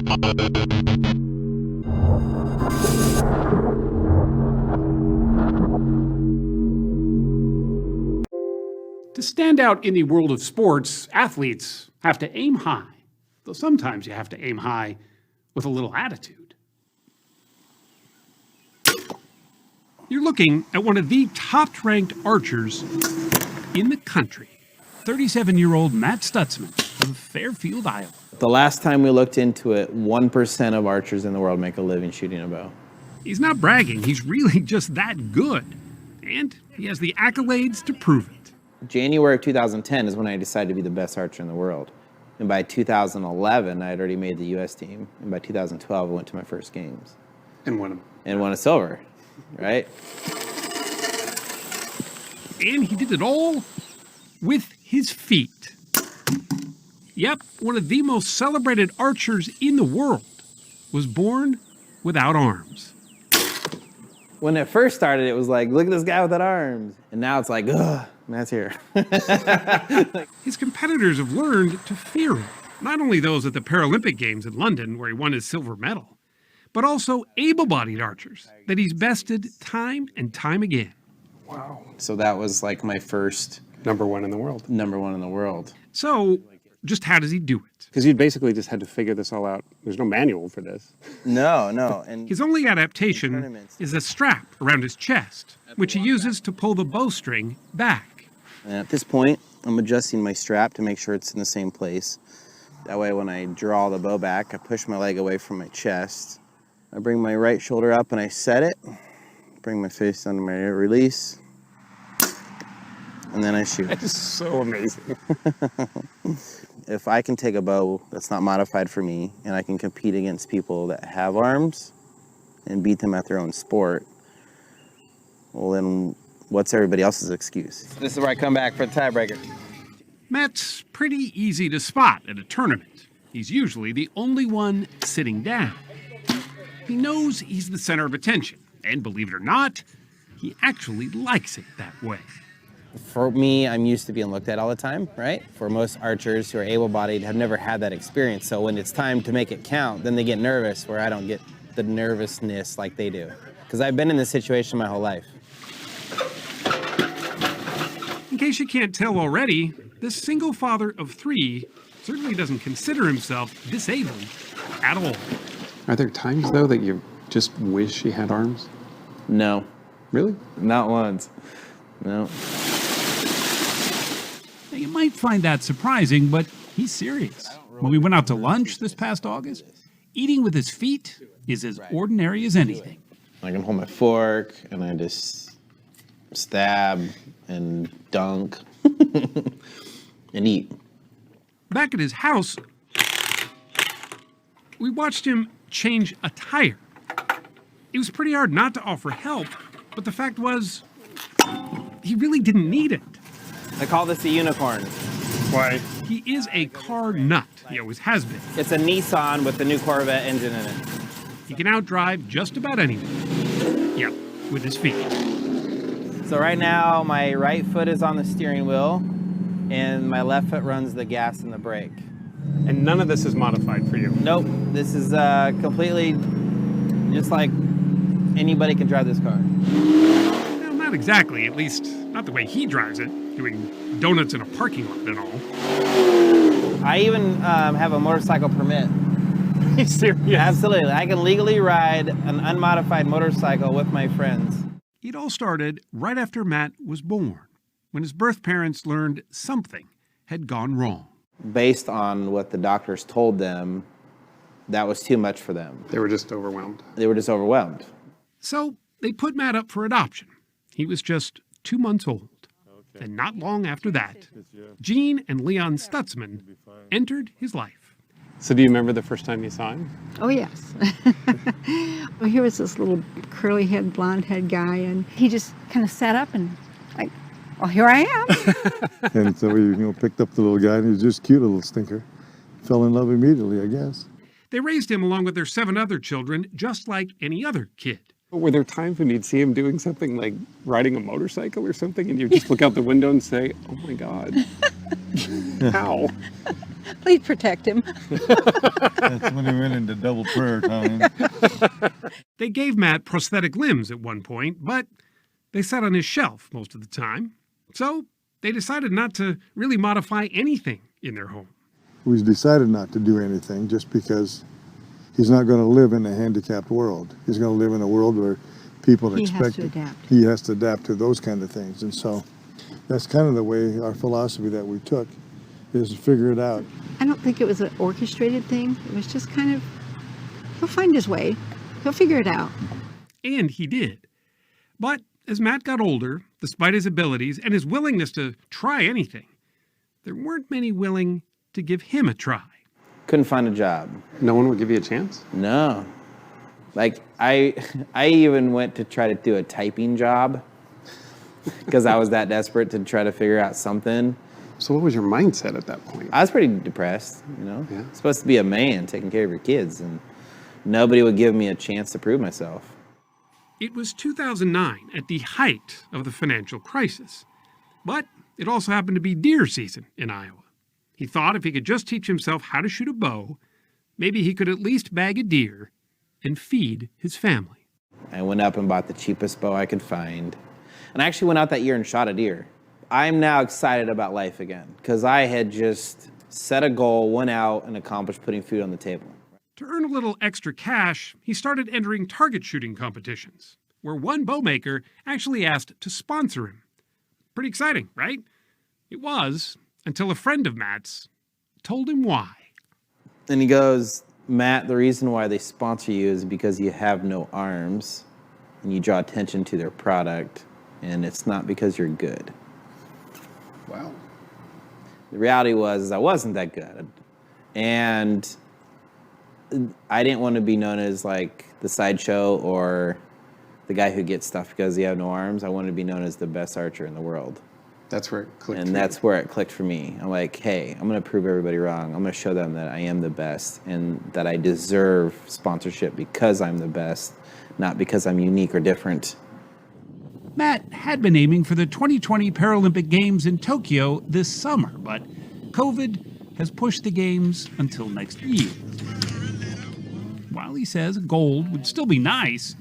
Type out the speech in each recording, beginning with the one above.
To stand out in the world of sports, athletes have to aim high, though sometimes you have to aim high with a little attitude. You're looking at one of the top-ranked archers in the country, 37-year-old Matt Stutzman of Fairfield, Iowa. The last time we looked into it, 1% of archers in the world make a living shooting a bow. He's not bragging, he's really just that good. And he has the accolades to prove it. January of 2010 is when I decided to be the best archer in the world. And by 2011, I had already made the U.S. team. And by 2012, I went to my first games. And won them. And won a silver, right? And he did it all with his feet. Yep, one of the most celebrated archers in the world was born without arms. When it first started, it was like, look at this guy without arms. And now it's like, ugh, Matt's here. His competitors have learned to fear him. Not only those at the Paralympic Games in London, where he won his silver medal, but also able-bodied archers that he's bested time and time again. Wow. So that was like my first... Number one in the world. Number one in the world. So, just how does he do it? Because you basically just had to figure this all out. There's no manual for this. No. And his only adaptation is a strap around his chest, which he uses to pull the bowstring back. And at this point, I'm adjusting my strap to make sure it's in the same place. That way, when I draw the bow back, I push my leg away from my chest. I bring my right shoulder up and I set it. Bring my face under my release. And then I shoot. That is so amazing. If I can take a bow that's not modified for me and I can compete against people that have arms and beat them at their own sport, well then what's everybody else's excuse? This is where I come back for the tiebreaker. Matt's pretty easy to spot at a tournament. He's usually the only one sitting down. He knows he's the center of attention, and believe it or not, he actually likes it that way. For me, I'm used to being looked at all the time, right? For most archers who are able-bodied have never had that experience, so when it's time to make it count, then they get nervous, where I don't get the nervousness like they do. Because I've been in this situation my whole life. In case you can't tell already, this single father of three certainly doesn't consider himself disabled at all. Are there times, though, that you just wish you had arms? No. Really? Not once. No. Now, you might find that surprising, but he's serious. When we went out to lunch this past August, eating with his feet is as ordinary as anything. I can hold my fork, and I just stab and dunk and eat. Back at his house, we watched him change a tire. It was pretty hard not to offer help, but the fact was, he really didn't need it. I call this a unicorn. Why? He is a car nut. He always has been. It's a Nissan with the new Corvette engine in it. He can outdrive just about anyone. Yep, with his feet. So right now, my right foot is on the steering wheel, and my left foot runs the gas and the brake. And none of this is modified for you? Nope, this is completely just like anybody can drive this car. Well, not exactly, at least not the way he drives it, doing donuts in a parking lot and all. I even have a motorcycle permit. Are you serious? Absolutely, I can legally ride an unmodified motorcycle with my friends. It all started right after Matt was born, when his birth parents learned something had gone wrong. Based on what the doctors told them, that was too much for them. They were just overwhelmed. They were just overwhelmed. So they put Matt up for adoption. He was just 2 months old. And not long after that, Jean and Leon Stutzman entered his life. So do you remember the first time you saw him? Oh, yes. Well, here was this little curly-head, blonde-head guy, and he just kind of sat up and like, well, here I am. And so we picked up the little guy, and he was just cute, a little stinker. Fell in love immediately, I guess. They raised him along with their 7 other children, just like any other kid. Were there times when you'd see him doing something like riding a motorcycle or something, and you'd just look out the window and say, oh my God, how? Please protect him. That's when he went into double prayer time. They gave Matt prosthetic limbs at one point, but they sat on his shelf most of the time. So they decided not to really modify anything in their home. We decided not to do anything just because he's not going to live in a handicapped world. He's going to live in a world where people He expect has to adapt. He has to adapt to those kind of things. And so that's kind of the way our philosophy that we took is to figure it out. I don't think it was an orchestrated thing. It was just kind of, he'll find his way. He'll figure it out. And he did. But as Matt got older, despite his abilities and his willingness to try anything, there weren't many willing to give him a try. Couldn't find a job. No one would give you a chance? No. Like, I even went to try to do a typing job because I was that desperate to try to figure out something. So what was your mindset at that point? I was pretty depressed, you know? Yeah. Supposed to be a man taking care of your kids, and nobody would give me a chance to prove myself. It was 2009, at the height of the financial crisis. But it also happened to be deer season in Iowa. He thought if he could just teach himself how to shoot a bow, maybe he could at least bag a deer and feed his family. I went up and bought the cheapest bow I could find. And I actually went out that year and shot a deer. I'm now excited about life again because I had just set a goal, went out, and accomplished putting food on the table. To earn a little extra cash, he started entering target shooting competitions, where one bowmaker actually asked to sponsor him. Pretty exciting, right? It was, until a friend of Matt's told him why. And he goes, Matt, the reason why they sponsor you is because you have no arms and you draw attention to their product, and it's not because you're good. Wow. The reality was I wasn't that good. And I didn't want to be known as like the sideshow or the guy who gets stuff because he had no arms. I wanted to be known as the best archer in the world. That's where it clicked. And that's where it clicked for me. I'm like, hey, I'm going to prove everybody wrong. I'm going to show them that I am the best and that I deserve sponsorship because I'm the best, not because I'm unique or different. Matt had been aiming for the 2020 Paralympic Games in Tokyo this summer, but COVID has pushed the Games until next year. While he says gold would still be nice,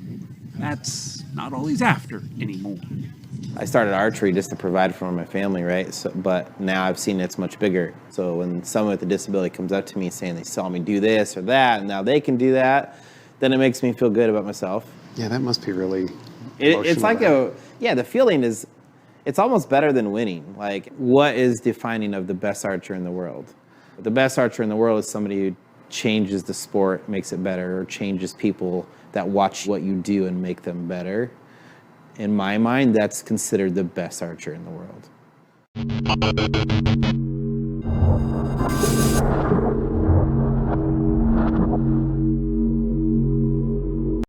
that's not all he's after anymore. I started archery just to provide for my family, right? So, but now I've seen it's much bigger. So when someone with a disability comes up to me saying they saw me do this or that, and now they can do that, then it makes me feel good about myself. Yeah, that must be really It's like emotional. the feeling is, it's almost better than winning. Like, what is defining of the best archer in the world? The best archer in the world is somebody who changes the sport, makes it better, or changes people that watch what you do and make them better. In my mind, that's considered the best archer in the world.